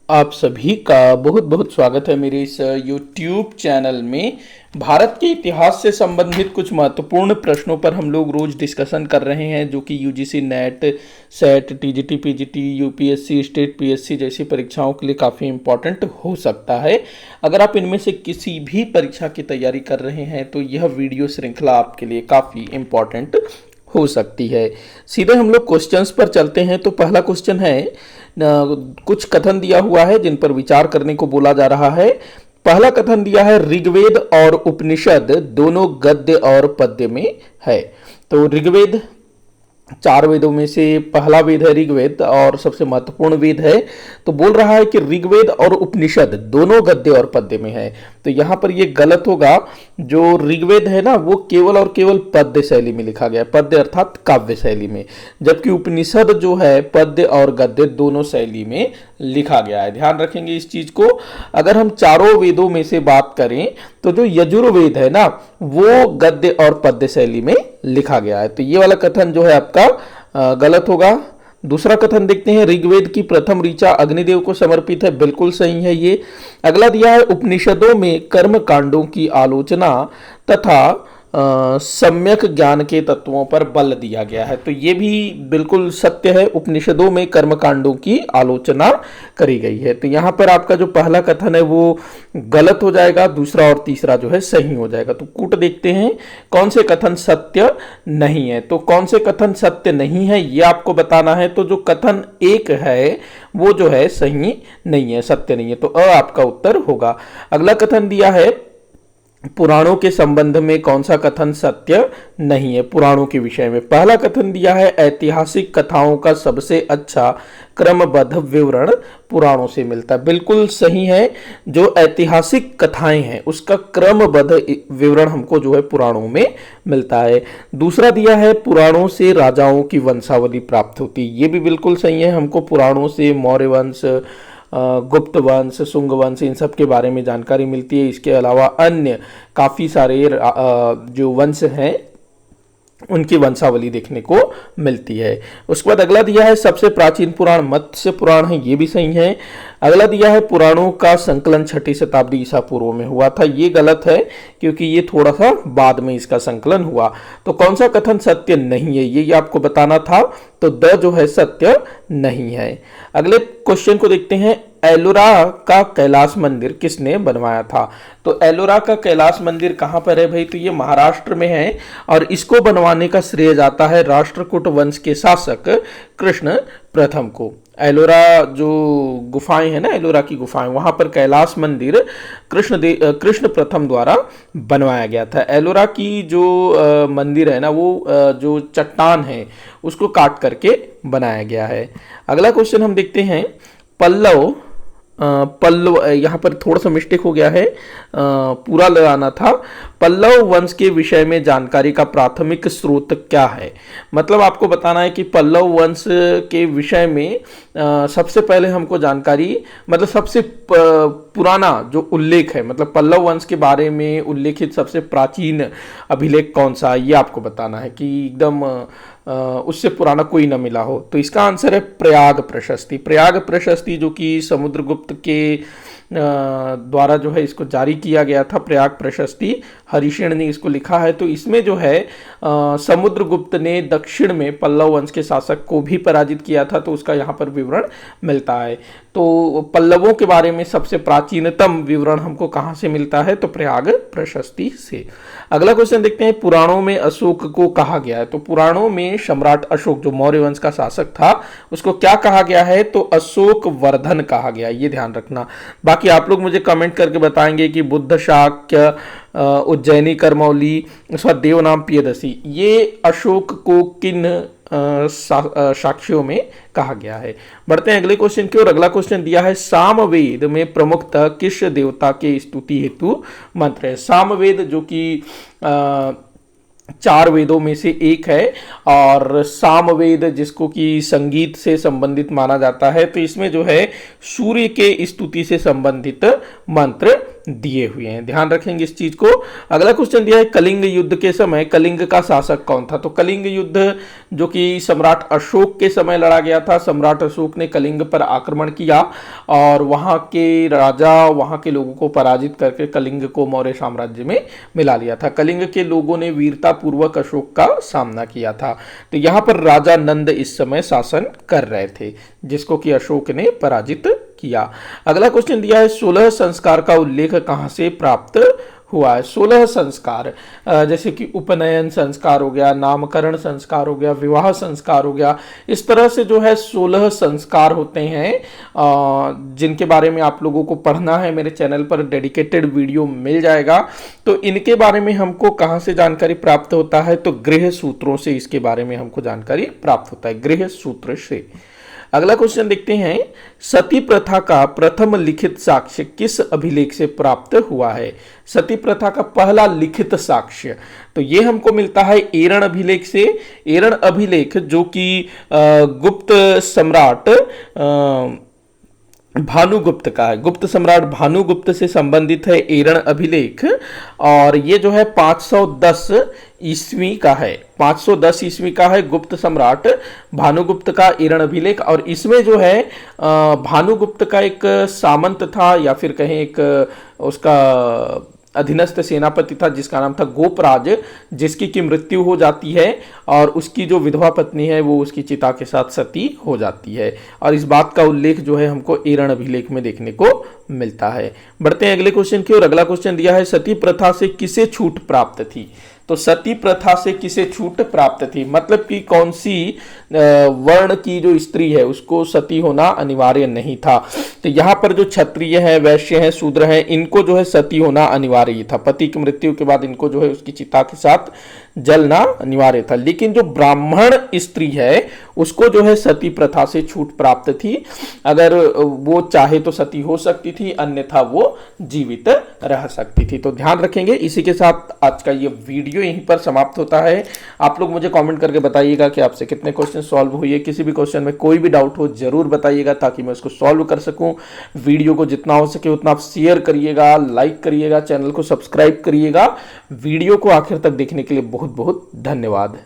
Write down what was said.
आप सभी का बहुत बहुत स्वागत है मेरे इस YouTube चैनल में। भारत के इतिहास से संबंधित कुछ महत्वपूर्ण प्रश्नों पर हम लोग रोज डिस्कशन कर रहे हैं, जो कि UGC net, set, TGT, PGT, UPSC, state PSC जैसी परीक्षाओं के लिए काफ़ी इम्पोर्टेंट हो सकता है। अगर आप इनमें से किसी भी परीक्षा की तैयारी कर रहे हैं तो यह वीडियो श्रृंखला आपके लिए काफ़ी इम्पोर्टेंट हो सकती है। सीधे हम लोग क्वेश्चंस पर चलते हैं। तो पहला क्वेश्चन है, कुछ कथन दिया हुआ है जिन पर विचार करने को बोला जा रहा है। पहला कथन दिया है, ऋग्वेद और उपनिषद दोनों गद्य और पद्य में है। तो ऋग्वेद चार वेदों में से पहला वेद है ऋग्वेद और सबसे महत्वपूर्ण वेद है। तो बोल रहा है कि ऋग्वेद और उपनिषद दोनों गद्य और पद्य में है। तो यहां पर यह गलत होगा। जो ऋग्वेद है ना, वो केवल और केवल पद्य शैली में लिखा गया है, पद्य अर्थात काव्य शैली में, जबकि उपनिषद जो है पद्य और गद्य दोनों शैली में लिखा गया है। ध्यान रखेंगे इस चीज को। अगर हम चारों वेदों में से बात करें तो जो यजुर्वेद है ना, वो गद्य और पद्य शैली में लिखा गया है। तो ये वाला कथन जो है आपका गलत होगा। दूसरा कथन देखते हैं, ऋग्वेद की प्रथम ऋचा अग्निदेव को समर्पित है। बिल्कुल सही है ये। अगला दिया है, उपनिषदों में कर्म कांडों की आलोचना तथा सम्यक ज्ञान के तत्वों पर बल दिया गया है। तो ये भी बिल्कुल सत्य है, उपनिषदों में कर्म कांडों की आलोचना करी गई है। तो यहां पर आपका जो पहला कथन है वो गलत हो जाएगा, दूसरा और तीसरा जो है सही हो जाएगा। तो कूट देखते हैं कौन से कथन सत्य नहीं है। तो कौन से कथन सत्य नहीं है ये आपको बताना है। तो जो कथन एक है वो जो है सही नहीं है, सत्य नहीं है। तो अ आपका उत्तर होगा। अगला कथन दिया है, पुराणों के संबंध में कौन सा कथन सत्य नहीं है। पुराणों के विषय में पहला कथन दिया है, ऐतिहासिक कथाओं का सबसे अच्छा क्रमबद्ध विवरण पुराणों से मिलता है। बिल्कुल सही है। जो ऐतिहासिक कथाएं हैं उसका क्रमबद्ध विवरण हमको जो है पुराणों में मिलता है। दूसरा दिया है, पुराणों से राजाओं की वंशावली प्राप्त होती है। ये भी बिल्कुल सही है। हमको पुराणों से मौर्य वंश, गुप्त वंश, शुंग वंश, इन सब के बारे में जानकारी मिलती है। इसके अलावा अन्य काफ़ी सारे जो वंश हैं उनकी वंशावली देखने को मिलती है। उसके बाद अगला दिया है, सबसे प्राचीन पुराण मत्स्य पुराण है। ये भी सही है। अगला दिया है, पुराणों का संकलन 6ठी शताब्दी ईसा पूर्व में हुआ था। ये गलत है क्योंकि ये थोड़ा सा बाद में इसका संकलन हुआ। तो कौन सा कथन सत्य नहीं है ये आपको बताना था। तो द जो है सत्य नहीं है। अगले क्वेश्चन को देखते हैं, एलोरा का कैलाश मंदिर किसने बनवाया था। तो एलोरा का कैलाश मंदिर कहां पर है भाई। तो ये महाराष्ट्र में है और इसको बनवाने का श्रेय जाता है राष्ट्रकूट वंश के शासक कृष्ण प्रथम को। एलोरा जो गुफाएं हैं ना, एलोरा की गुफाएं, वहां पर कैलाश मंदिर कृष्ण प्रथम द्वारा बनवाया गया था। एलोरा की जो मंदिर है ना, वो जो चट्टान है उसको काट करके बनाया गया है। अगला क्वेश्चन हम देखते हैं, पल्लव यहाँ पर थोड़ा सा मिस्टेक हो गया है, पूरा लगाना था। पल्लव वंश के विषय में जानकारी का प्राथमिक स्रोत क्या है। मतलब आपको बताना है कि पल्लव वंश के विषय में सबसे पहले हमको जानकारी, मतलब सबसे पुराना जो उल्लेख है, मतलब पल्लव वंश के बारे में उल्लेखित सबसे प्राचीन अभिलेख कौन सा, ये आपको बताना है कि एकदम उससे पुराना कोई न मिला हो। तो इसका आंसर है प्रयाग प्रशस्ति। प्रयाग प्रशस्ति जो कि समुद्रगुप्त के द्वारा जो है इसको जारी किया गया था, प्रयाग प्रशस्ति, हरिशेन ने इसको लिखा है। तो इसमें जो है समुद्रगुप्त ने दक्षिण में पल्लव वंश के शासक को भी पराजित किया था। तो उसका यहाँ पर विवरण मिलता है। तो पल्लवों के बारे में सबसे प्राचीनतम विवरण हमको कहाँ से मिलता है। तो प्रयाग प्रशस्ति से। अगला क्वेश्चन देखते हैं, पुराणों में अशोक को कहा गया है। तो पुराणों में सम्राट अशोक जो मौर्य वंश का शासक था उसको क्या कहा गया है। तो अशोक वर्धन कहा गया। ये ध्यान रखना। बाकी आप लोग मुझे कमेंट करके बताएंगे कि बुद्ध शाक्य, उज्जैनी करमौली, उसका देवनाम प्रियदर्शी, ये अशोक को किन साक्ष्यों में कहा गया है। बढ़ते हैं अगले क्वेश्चन की ओर। अगला क्वेश्चन दिया है, सामवेद में प्रमुखतः किस देवता के स्तुति हेतु मंत्र है। सामवेद जो कि चार वेदों में से एक है और सामवेद जिसको कि संगीत से संबंधित माना जाता है। तो इसमें जो है सूर्य के स्तुति से संबंधित मंत्र दिए हुए हैं, ध्यान रखेंगे इस चीज को। अगला क्वेश्चन दिया है कलिंग युद्ध के समय कलिंग का शासक कौन था। तो कलिंग युद्ध जो कि सम्राट अशोक के समय लड़ा गया था। सम्राट अशोक ने कलिंग पर आक्रमण किया और वहां के राजा वहां के लोगों को पराजित करके कलिंग को मौर्य साम्राज्य में मिला लिया था। कलिंग के लोगों ने वीरता पूर्वक अशोक का सामना किया था। तो यहां पर राजा नंद इस समय शासन कर रहे थे, जिसको कि अशोक ने पराजित किया। अगला क्वेश्चन दिया है 16 संस्कार का उल्लेख कहां से प्राप्त हुआ है। 16 संस्कार जैसे कि उपनयन संस्कार हो गया, नामकरण संस्कार हो गया, विवाह संस्कार हो गया, इस तरह से जो है 16 संस्कार होते हैं जिनके बारे में आप लोगों को पढ़ना है। मेरे चैनल पर डेडिकेटेड वीडियो मिल जाएगा। तो इनके बारे में हमको कहां से जानकारी प्राप्त होता है, तो गृह सूत्रों से इसके बारे में हमको जानकारी प्राप्त होता है, गृह सूत्र से। अगला क्वेश्चन देखते हैं सती प्रथा का प्रथम लिखित साक्ष्य किस अभिलेख से प्राप्त हुआ है। सती प्रथा का पहला लिखित साक्ष्य तो ये हमको मिलता है एरण अभिलेख से। एरण अभिलेख जो कि गुप्त सम्राट भानुगुप्त का है, गुप्त सम्राट भानुगुप्त से संबंधित है एरण अभिलेख। और ये जो है 510 ईस्वी का है, 510 ईस्वी का है गुप्त सम्राट भानुगुप्त का एरण अभिलेख। और इसमें जो है भानुगुप्त का एक सामंत था या फिर कहें एक उसका अधीनस्थ सेनापति था जिसका नाम था गोपराज, जिसकी की मृत्यु हो जाती है और उसकी जो विधवा पत्नी है वो उसकी चिता के साथ सती हो जाती है। और इस बात का उल्लेख जो है हमको एरण अभिलेख में देखने को मिलता है। बढ़ते हैं अगले क्वेश्चन की ओर। अगला क्वेश्चन दिया है सती प्रथा से किसे छूट प्राप्त थी। तो सती प्रथा से किसे छूट प्राप्त थी, मतलब कि कौन सी वर्ण की जो स्त्री है उसको सती होना अनिवार्य नहीं था। तो यहाँ पर जो क्षत्रिय है, वैश्य है, शूद्र है, इनको जो है सती होना अनिवार्य था। पति की मृत्यु के बाद इनको जो है उसकी चिता के साथ जलना अनिवार्य था। लेकिन जो ब्राह्मण स्त्री है उसको जो है सती प्रथा से छूट प्राप्त थी। अगर वो चाहे तो सती हो सकती थी, अन्यथा वो जीवित रह सकती थी। तो ध्यान रखेंगे। इसी के साथ आज का ये वीडियो यहीं पर समाप्त होता है। आप लोग मुझे कमेंट करके बताइएगा कि आपसे कितने क्वेश्चन सॉल्व हुए। किसी भी क्वेश्चन में कोई भी डाउट हो जरूर बताइएगा ताकि मैं उसको सॉल्व कर सकूं। वीडियो को जितना हो सके उतना आप शेयर करिएगा, लाइक करिएगा, चैनल को सब्सक्राइब करिएगा। वीडियो को आखिर तक देखने के लिए बहुत बहुत धन्यवाद।